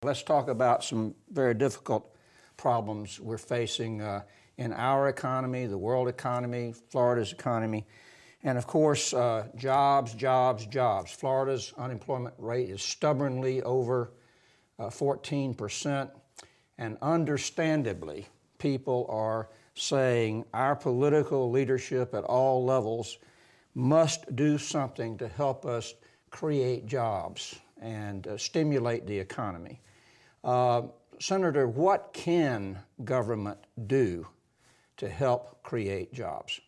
Let's talk about some very difficult problems we're facing in our economy, the world economy, Florida's economy, and of course, jobs, jobs, jobs. Florida's unemployment rate is stubbornly over 14%, and understandably, people are saying our political leadership at all levels must do something to help us create jobs and stimulate the economy. Senator, what can government do to help create jobs?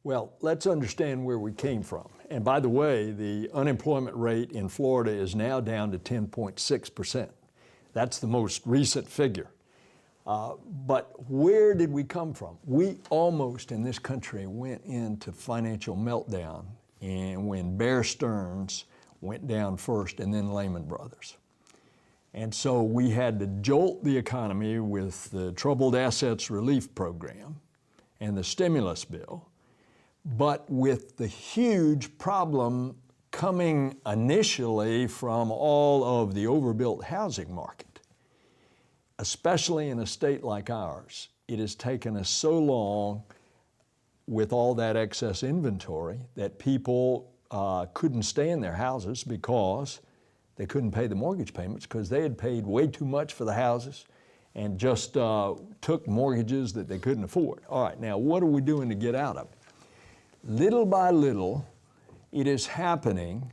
Well, let's understand where we came from. And by the way, the unemployment rate in Florida is now down to 10.6%. That's the most recent figure. But where did we come from? We almost in this country went into financial meltdown and when Bear Stearns went down first and then Lehman Brothers. And so we had to jolt the economy with the Troubled Assets Relief Program and the stimulus bill, but with the huge problem coming initially from all of the overbuilt housing market. Especially in a state like ours, it has taken us so long with all that excess inventory that people couldn't stay in their houses because they couldn't pay the mortgage payments because they had paid way too much for the houses and just took mortgages that they couldn't afford. All right, now what are we doing to get out of it? Little by little, it is happening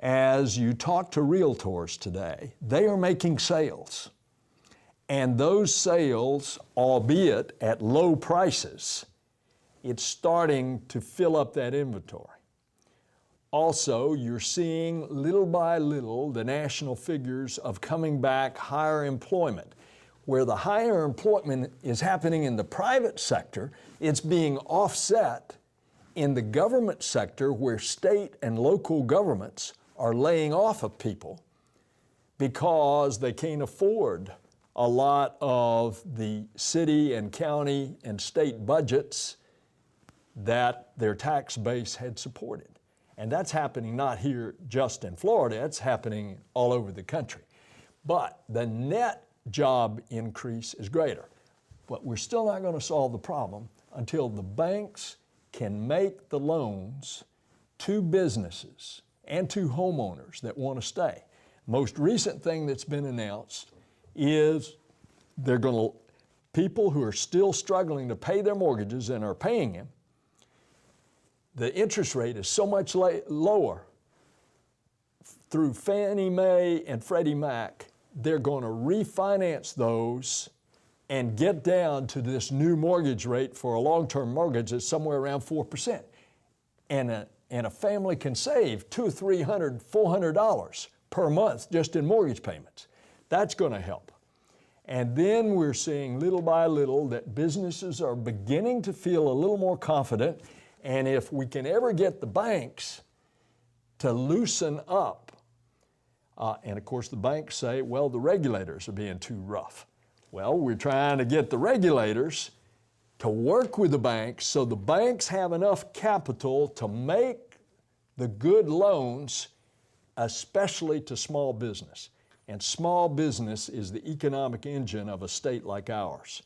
as you talk to realtors today. They are making sales. And those sales, albeit at low prices, it's starting to fill up that inventory. Also, you're seeing little by little the national figures of coming back higher employment. Where the higher employment is happening in the private sector, it's being offset in the government sector where state and local governments are laying off of people because they can't afford a lot of the city and county and state budgets that their tax base had supported. And that's happening not here just in Florida, it's happening all over the country. But the net job increase is greater. But we're still not going to solve the problem until the banks can make the loans to businesses and to homeowners that want to stay. Most recent thing that's been announced is people who are still struggling to pay their mortgages and are paying them, the interest rate is so much lower through Fannie Mae and Freddie Mac, they're going to refinance those and get down to this new mortgage rate for a long-term mortgage that's somewhere around 4%. And a family can save $200, $300, $400 per month just in mortgage payments. That's going to help. And then we're seeing little by little that businesses are beginning to feel a little more confident. And if we can ever get the banks to loosen up, and of course the banks say, well, the regulators are being too rough. Well, we're trying to get the regulators to work with the banks so the banks have enough capital to make the good loans, especially to small business. And small business is the economic engine of a state like ours.